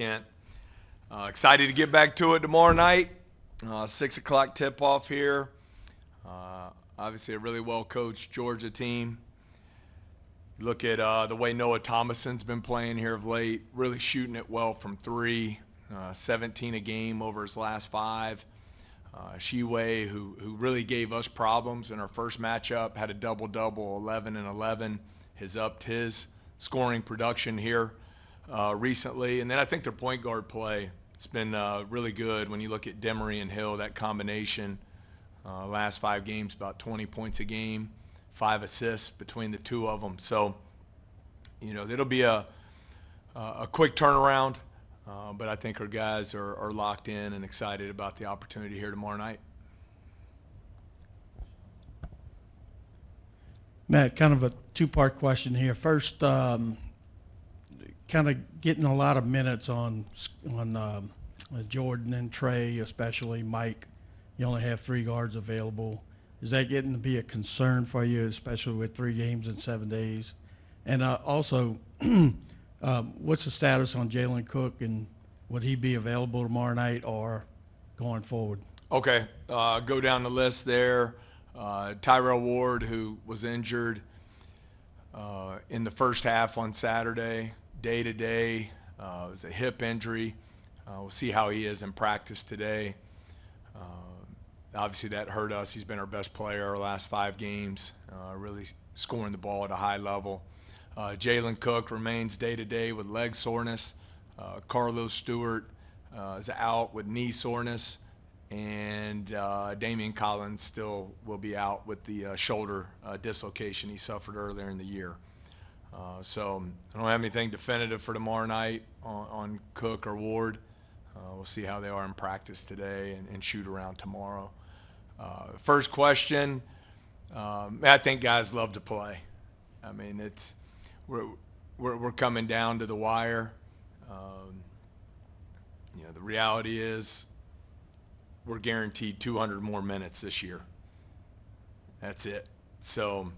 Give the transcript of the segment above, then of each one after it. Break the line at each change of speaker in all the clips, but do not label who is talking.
Kent. Excited to get back to it tomorrow night. 6 o'clock tip off here. Obviously, a really well coached Georgia team. Look at the way Noah Thomason's been playing here of late, really shooting it well from three, 17 a game over his last five. Shiwei, who really gave us problems in our first matchup, had a double-double, 11 and 11, has upped his scoring production here recently. And then I think their point guard play has been really good when you look at Demery and Hill, that combination. Last 5 games, about 20 points a game, 5 assists between the two of them. So, it'll be a quick turnaround, but I think our guys are locked in and excited about the opportunity here tomorrow night.
Matt, kind of a two-part question here. First, kind of getting a lot of minutes on Jordan and Trey, especially Mike. You only have 3 guards available. Is that getting to be a concern for you, especially with 3 games in 7 days? And also, what's the status on Jalen Cook, and would he be available tomorrow night or going forward?
Okay, go down the list there. Tyrell Ward, who was injured in the first half on Saturday, day-to-day. It was a hip injury. We'll see how he is in practice today. Obviously, that hurt us. He's been our best player our last 5 games, really scoring the ball at a high level. Jalen Cook remains day-to-day with leg soreness. Carlos Stewart is out with knee soreness. And Damian Collins still will be out with the shoulder dislocation he suffered earlier in the year. So I don't have anything definitive for tomorrow night on Cook or Ward. We'll see how they are in practice today and shoot around tomorrow. First question, I think guys love to play. I mean, we're coming down to the wire. The reality is we're guaranteed 200 more minutes this year. That's it. So,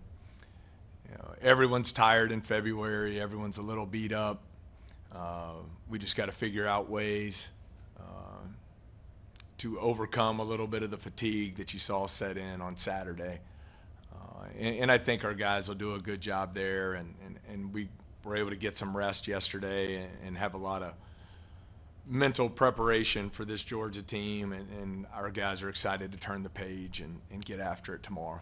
everyone's tired in February. Everyone's a little beat up. We just got to figure out ways to overcome a little bit of the fatigue that you saw set in on Saturday. And I think our guys will do a good job there. And we were able to get some rest yesterday and have a lot of mental preparation for this Georgia team. And our guys are excited to turn the page and get after it tomorrow.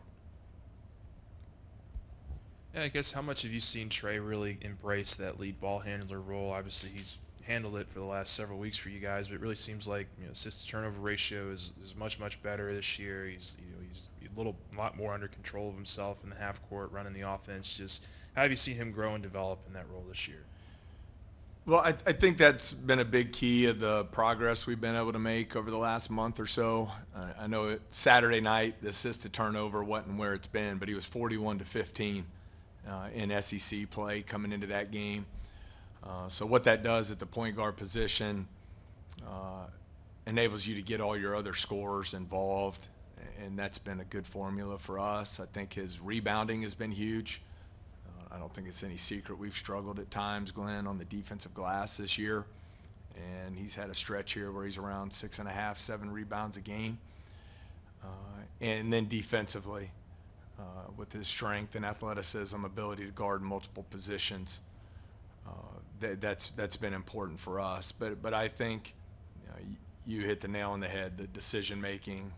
Yeah, I guess how much have you seen Trey really embrace that lead ball handler role? Obviously, he's handled it for the last several weeks for you guys, but it really seems like assist to turnover ratio is much better this year. He's a lot more under control of himself in the half court, running the offense. Just how have you seen him grow and develop in that role this year?
Well, I think that's been a big key of the progress we've been able to make over the last month or so. I know Saturday night the assist to turnover wasn't where it's been, but he was 41-15 in SEC play coming into that game. So what that does at the point guard position enables you to get all your other scorers involved, and that's been a good formula for us. I think his rebounding has been huge. I don't think it's any secret we've struggled at times, Glenn, on the defensive glass this year, and he's had a stretch here where he's around 6.5, 7 rebounds a game. And then defensively, with his strength and athleticism, ability to guard multiple positions, that's been important for us. But I think you hit the nail on the head. The decision making,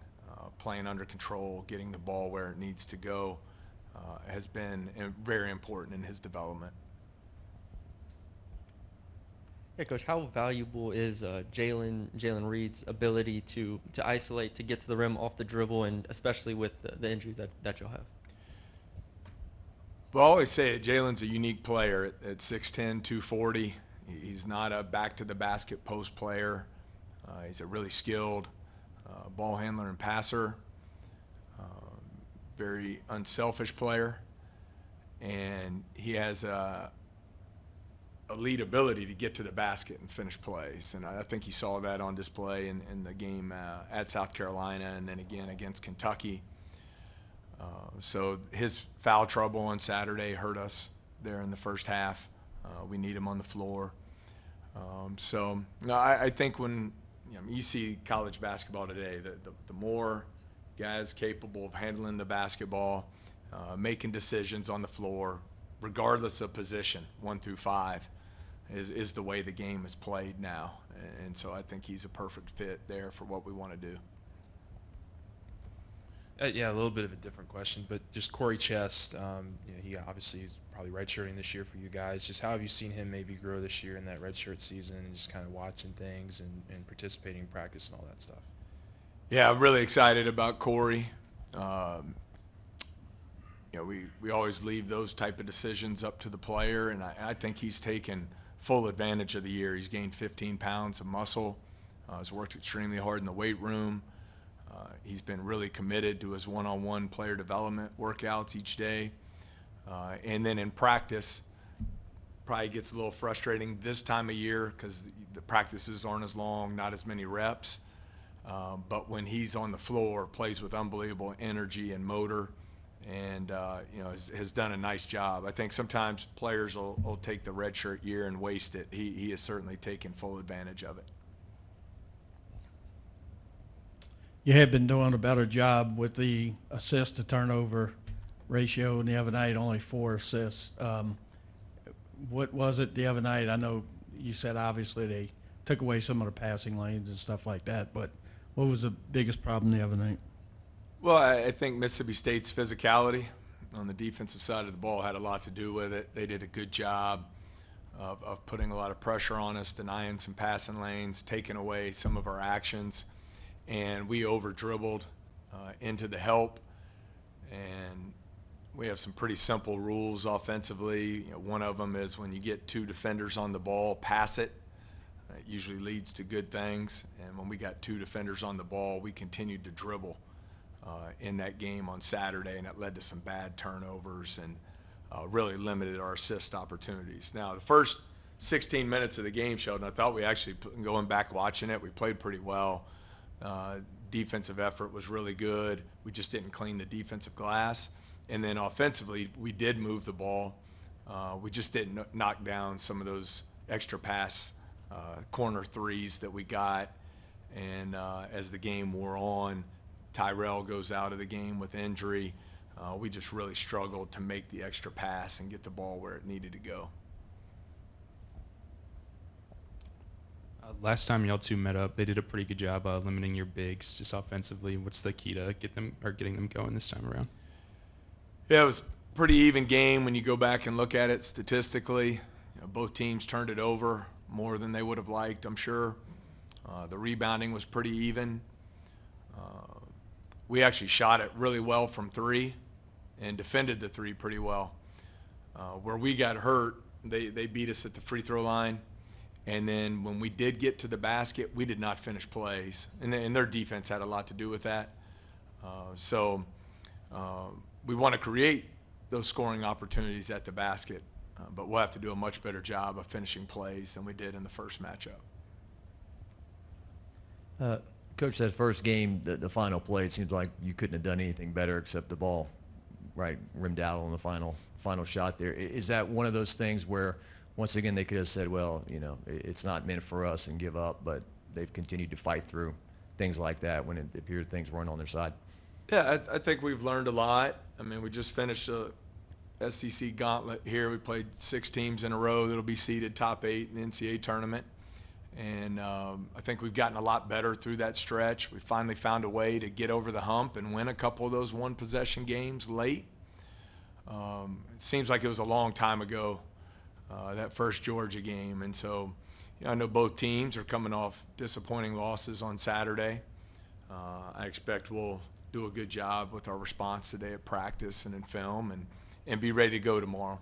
playing under control, getting the ball where it needs to go, has been very important in his development.
Yeah, Coach, how valuable is Jalen Reed's ability to isolate, to get to the rim off the dribble, and especially with the injuries that you'll have?
Well, I always say it, Jalen's a unique player at 6'10", 240. He's not a back-to-the-basket post player. He's a really skilled ball handler and passer, very unselfish player, and he has a elite ability to get to the basket and finish plays. And I think he saw that on display in the game at South Carolina and then again against Kentucky. So his foul trouble on Saturday hurt us there in the first half. We need him on the floor. So no, I think when you see college basketball today, the more guys capable of handling the basketball, making decisions on the floor, regardless of position, 1 through 5, is the way the game is played now. And so I think he's a perfect fit there for what we want to do.
Yeah, a little bit of a different question, but just Corey Chest, he obviously is probably redshirting this year for you guys. Just how have you seen him maybe grow this year in that redshirt season and just kind of watching things and participating in practice and all that stuff?
Yeah, I'm really excited about Corey. We always leave those type of decisions up to the player, and I think he's taken full advantage of the year. He's gained 15 pounds of muscle. He's worked extremely hard in the weight room. He's been really committed to his one-on-one player development workouts each day. And then in practice, probably gets a little frustrating this time of year because the practices aren't as long, not as many reps. But when he's on the floor, plays with unbelievable energy and motor, and has done a nice job. I think sometimes players will take the redshirt year and waste it. He has certainly taken full advantage of it.
You have been doing a better job with the assist to turnover ratio, and the other night only 4 assists. What was it the other night? I know you said obviously they took away some of the passing lanes and stuff like that, but what was the biggest problem the other night?
Well, I think Mississippi State's physicality on the defensive side of the ball had a lot to do with it. They did a good job of putting a lot of pressure on us, denying some passing lanes, taking away some of our actions, and we over-dribbled into the help. And we have some pretty simple rules offensively. One of them is when you get 2 defenders on the ball, pass it. It usually leads to good things. And when we got 2 defenders on the ball, we continued to dribble in that game on Saturday, and it led to some bad turnovers and really limited our assist opportunities. Now, the first 16 minutes of the game, Sheldon, I thought we actually, going back watching it, we played pretty well. Defensive effort was really good. We just didn't clean the defensive glass. And then offensively, we did move the ball. We just didn't knock down some of those extra pass corner threes that we got. And as the game wore on, Tyrell goes out of the game with injury. We just really struggled to make the extra pass and get the ball where it needed to go.
Last time y'all two met up, they did a pretty good job limiting your bigs just offensively. What's the key to getting them going this time around?
Yeah, it was a pretty even game when you go back and look at it statistically. Both teams turned it over more than they would have liked, I'm sure. The rebounding was pretty even. We actually shot it really well from 3 and defended the 3 pretty well. Where we got hurt, they beat us at the free throw line. And then when we did get to the basket, we did not finish plays. And their defense had a lot to do with that. So we want to create those scoring opportunities at the basket, but we'll have to do a much better job of finishing plays than we did in the first matchup.
Coach, that first game, the final play, it seems like you couldn't have done anything better except the ball right rimmed out on the final shot there. Is that one of those things where, once again, they could have said, well, it's not meant for us and give up, but they've continued to fight through things like that when it appeared things weren't on their side?
Yeah, I think we've learned a lot. I mean, we just finished a SEC gauntlet here. We played 6 teams in a row that'll be seeded top 8 in the NCAA tournament. And I think we've gotten a lot better through that stretch. We finally found a way to get over the hump and win a couple of those one-possession games late. It seems like it was a long time ago, that first Georgia game. And so I know both teams are coming off disappointing losses on Saturday. I expect we'll do a good job with our response today at practice and in film and be ready to go tomorrow.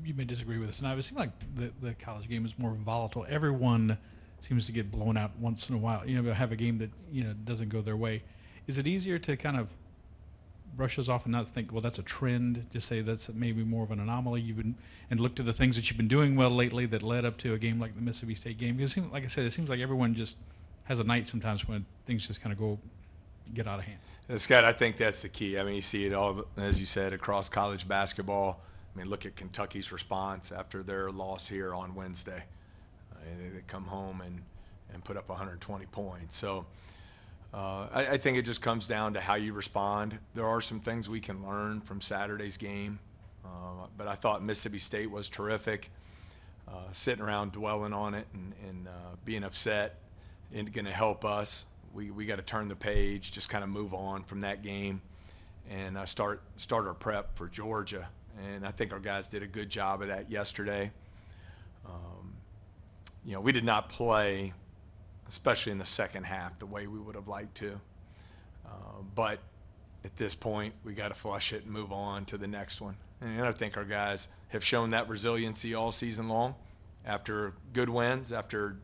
You may disagree with this, and it seems like the college game is more volatile. Everyone seems to get blown out once in a while. They'll have a game that doesn't go their way. Is it easier to kind of brush those off and not think, well, that's a trend? Just say that's maybe more of an anomaly. And look to the things that you've been doing well lately that led up to a game like the Mississippi State game. Because like I said, it seems like everyone just has a night sometimes when things just kind of go get out of hand.
Scott, I think that's the key. I mean, you see it all, as you said, across college basketball. I mean, look at Kentucky's response after their loss here on Wednesday. They come home and put up 120 points. So I think it just comes down to how you respond. There are some things we can learn from Saturday's game, but I thought Mississippi State was terrific. Sitting around dwelling on it and being upset isn't going to help us. We got to turn the page, just kind of move on from that game, and start our prep for Georgia. And I think our guys did a good job of that yesterday. We did not play, especially in the second half, the way we would have liked to. But at this point, we got to flush it and move on to the next one. And I think our guys have shown that resiliency all season long, after good wins, after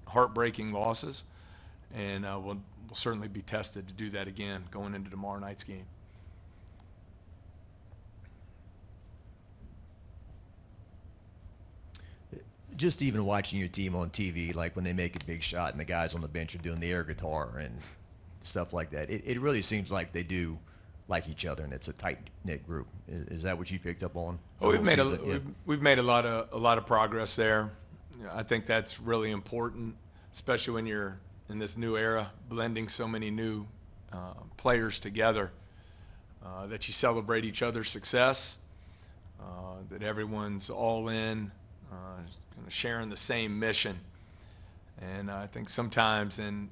heartbreaking losses. And we'll certainly be tested to do that again going into tomorrow night's game.
Just even watching your team on TV, like when they make a big shot and the guys on the bench are doing the air guitar and stuff like that, it really seems like they do like each other, and it's a tight-knit group. Is that what you picked up on?
Oh, we've made
Yeah.
we've made a lot of progress there. I think that's really important, especially when you're in this new era, blending so many new players together, that you celebrate each other's success, that everyone's all in, kind of sharing the same mission. And I think sometimes in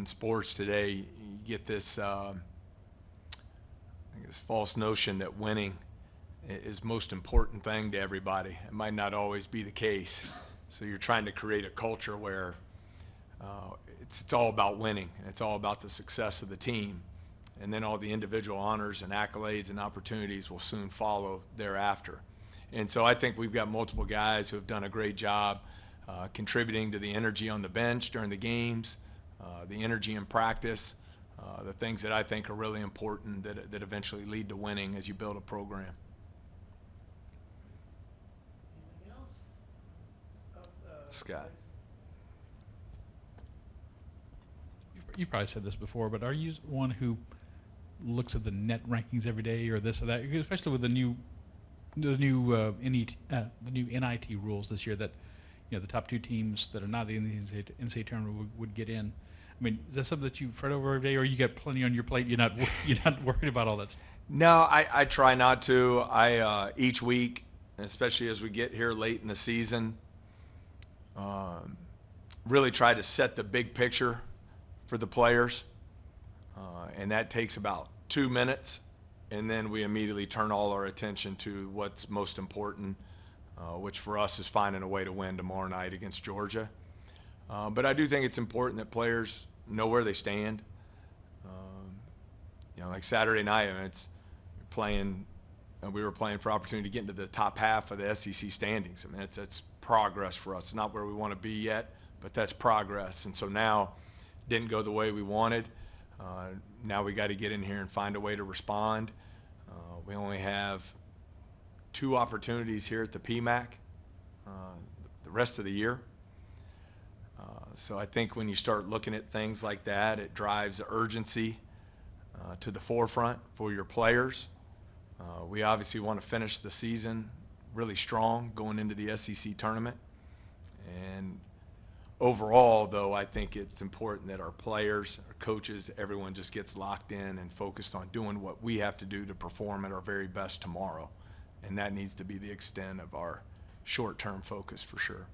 sports today, you get this false notion that winning is most important thing to everybody. It might not always be the case. So you're trying to create a culture where it's all about winning, and it's all about the success of the team. And then all the individual honors and accolades and opportunities will soon follow thereafter. And so I think we've got multiple guys who have done a great job contributing to the energy on the bench during the games, the energy in practice, the things that I think are really important that eventually lead to winning as you build a program.
Anything else?
Scott.
You've probably said this before, but are you one who looks at the net rankings every day or this or that, especially with the new NIT rules this year that the top two teams that are not in the NCAA tournament would get in? I mean, is that something that you fret over every day, or you got plenty on your plate? You're not worried about all that stuff?
No, I try not to. Each week, especially as we get here late in the season, really try to set the big picture for the players, and that takes about 2 minutes, and then we immediately turn all our attention to what's most important, which for us is finding a way to win tomorrow night against Georgia. But I do think it's important that players know where they stand. Like Saturday night, I mean, we were playing for opportunity to get into the top half of the SEC standings. I mean, it's progress for us. It's not where we want to be yet, but that's progress. And so now, didn't go the way we wanted. Now we got to get in here and find a way to respond. We only have 2 opportunities here at the PMAC the rest of the year. So I think when you start looking at things like that, it drives urgency to the forefront for your players. We obviously want to finish the season really strong going into the SEC tournament. And overall, though, I think it's important that our players, our coaches, everyone just gets locked in and focused on doing what we have to do to perform at our very best tomorrow. And that needs to be the extent of our short-term focus for sure.